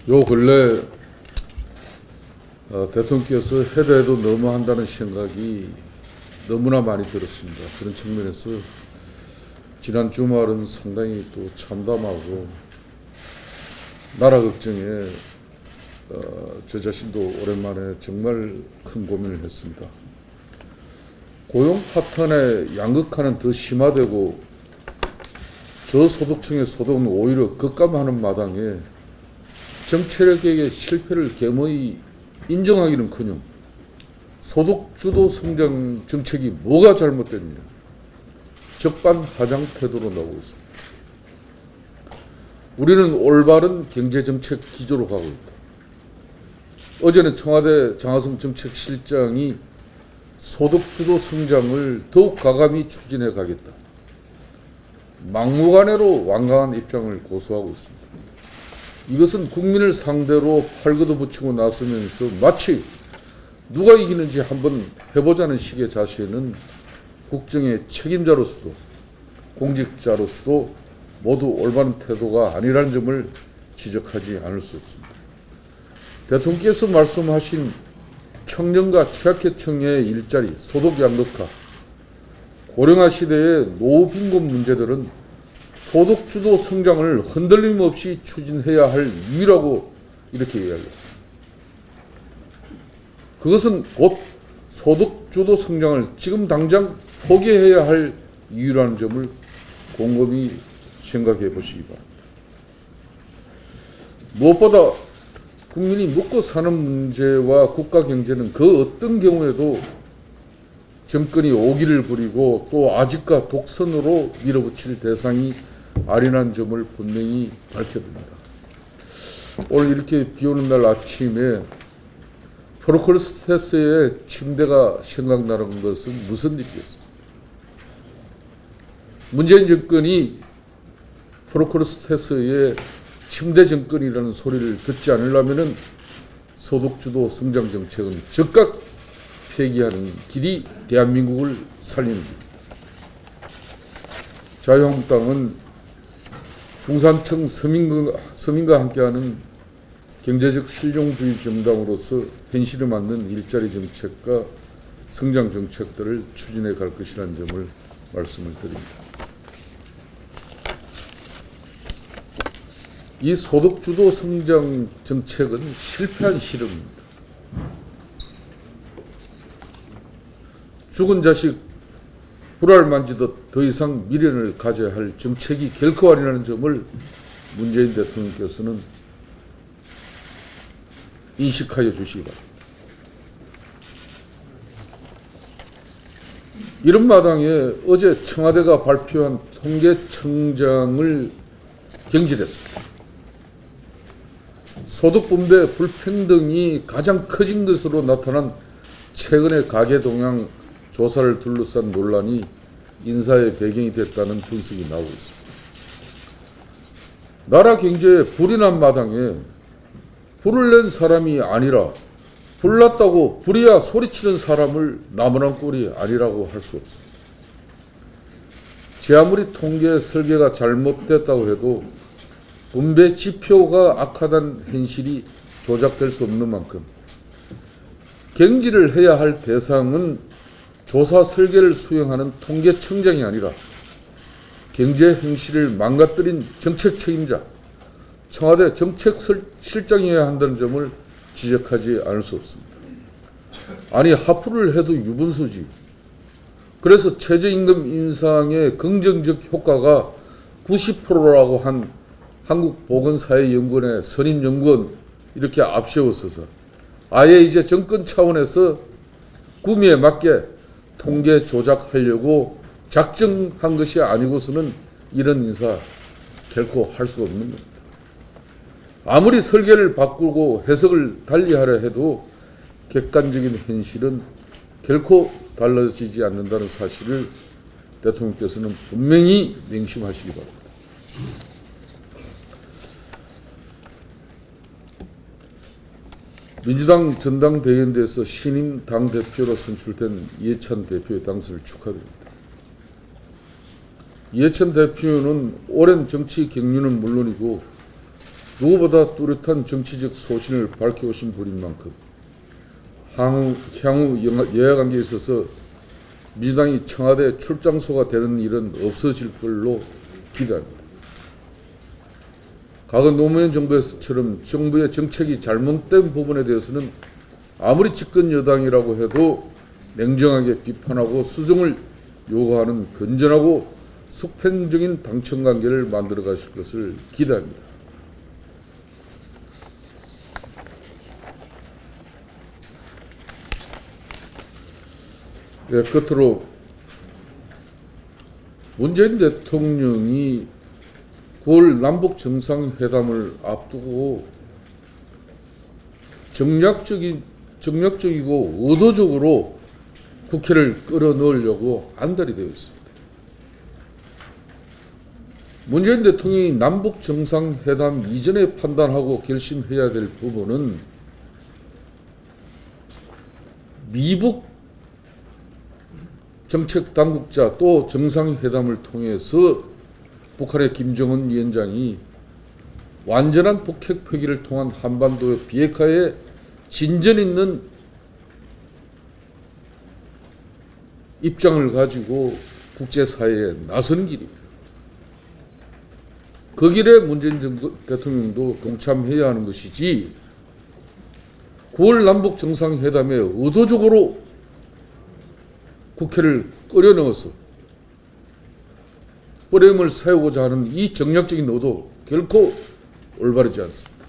요 근래 대통령께서 해도 해도 너무한다는 생각이 너무나 많이 들었습니다. 그런 측면에서 지난 주말은 상당히 또 참담하고 나라 걱정에 저 자신도 오랜만에 정말 큰 고민을 했습니다. 고용 파탄의 양극화는 더 심화되고 저소득층의 소득은 오히려 급감하는 마당에 정책의 실패를 겸허히 인정하기는커녕 소득주도 성장 정책이 뭐가 잘못됐느냐 적반하장 태도로 나오고 있습니다. 우리는 올바른 경제정책 기조로 가고 있다. 어제는 청와대 장하성 정책실장이 소득주도 성장을 더욱 과감히 추진해 가겠다. 막무가내로 완강한 입장을 고수하고 있습니다. 이것은 국민을 상대로 팔 걷어붙이고 나서면서 마치 누가 이기는지 한번 해보자는 식의 자세는 국정의 책임자로서도 공직자로서도 모두 올바른 태도가 아니라는 점을 지적하지 않을 수 없습니다. 대통령께서 말씀하신 청년과 취약계층의 일자리, 소득 양극화, 고령화 시대의 노후 빈곤 문제들은 소득주도 성장을 흔들림 없이 추진해야 할 이유라고 이렇게 이야기했습니다. 그것은 곧 소득주도 성장을 지금 당장 포기해야 할 이유라는 점을 곰곰이 생각해 보시기 바랍니다. 무엇보다 국민이 먹고 사는 문제와 국가 경제는 그 어떤 경우에도 정권이 오기를 부리고 또 아직과 독선으로 밀어붙일 대상이 아니라는 점을 분명히 밝혀야 됩니다. 오늘 이렇게 비오는 날 아침에 프로크리스테스의 침대가 생각나는 것은 무슨 일이겠습니까? 문재인 정권이 프로크리스테스의 침대 정권이라는 소리를 듣지 않으려면 소득주도 성장 정책은 즉각 폐기하는 길이 대한민국을 살리는 길. 자유한국당은 중산층 서민과 함께하는 경제적 실용주의 정당으로서 현실에 맞는 일자리 정책과 성장 정책들을 추진해 갈 것이라는 점을 말씀을 드립니다. 이 소득주도 성장 정책은 실패한 실험입니다. 죽은 자식 불알 만지듯 더 이상 미련을 가져야 할 정책이 결코 아니라는 점을 문재인 대통령께서는 인식하여 주시기 바랍니다. 이런 마당에 어제 청와대가 발표한 통계청장을 경질했습니다. 소득분배 불평등이 가장 커진 것으로 나타난 최근의 가계동향 조사를 둘러싼 논란이 인사의 배경이 됐다는 분석이 나오고 있습니다. 나라 경제에 불이 난 마당에 불을 낸 사람이 아니라 불났다고 불이야 소리치는 사람을 나무란 꼴이 아니라고 할 수 없습니다. 제 아무리 통계 설계가 잘못됐다고 해도 분배 지표가 악화된 현실이 조작될 수 없는 만큼 경질을 해야 할 대상은 조사 설계를 수행하는 통계청장이 아니라 경제 행실을 망가뜨린 정책 책임자 청와대 정책실장이어야 한다는 점을 지적하지 않을 수 없습니다. 아니 하프를 해도 유분수지. 그래서 최저임금 인상의 긍정적 효과가 90%라고 한 한국보건사회연구원의 선임연구원 이렇게 앞세웠어서 아예 이제 정권 차원에서 구미에 맞게 통계 조작하려고 작정한 것이 아니고서는 이런 인사 결코 할 수가 없는 겁니다. 아무리 설계를 바꾸고 해석을 달리하려 해도 객관적인 현실은 결코 달라지지 않는다는 사실을 대통령께서는 분명히 명심하시기 바랍니다. 민주당 전당대회에서 신임 당대표로 선출된 이해찬 대표의 당선을 축하드립니다. 이해찬 대표는 오랜 정치 경륜은 물론이고 누구보다 뚜렷한 정치적 소신을 밝혀오신 분인 만큼 향후 여야관계에 있어서 민주당이 청와대 출장소가 되는 일은 없어질 걸로 기대합니다. 과거 노무현 정부에서처럼 정부의 정책이 잘못된 부분에 대해서는 아무리 집권 여당이라고 해도 냉정하게 비판하고 수정을 요구하는 건전하고 수평적인 당청관계를 만들어 가실 것을 기대합니다. 네, 끝으로 문재인 대통령이 9월 남북 정상회담을 앞두고 정략적이고 의도적으로 국회를 끌어넣으려고 안달이 되어 있습니다. 문재인 대통령이 남북 정상회담 이전에 판단하고 결심해야 될 부분은 미북 정책 당국자 또 정상회담을 통해서 북한의 김정은 위원장이 완전한 북핵 폐기를 통한 한반도의 비핵화에 진전 있는 입장을 가지고 국제사회에 나선 길입니다. 그 길에 문재인 대통령도 동참해야 하는 것이지 9월 남북 정상회담에 의도적으로 국회를 끌어넣어서 프레임을 세우고자 하는 이 정략적인 의도 결코 올바르지 않습니다.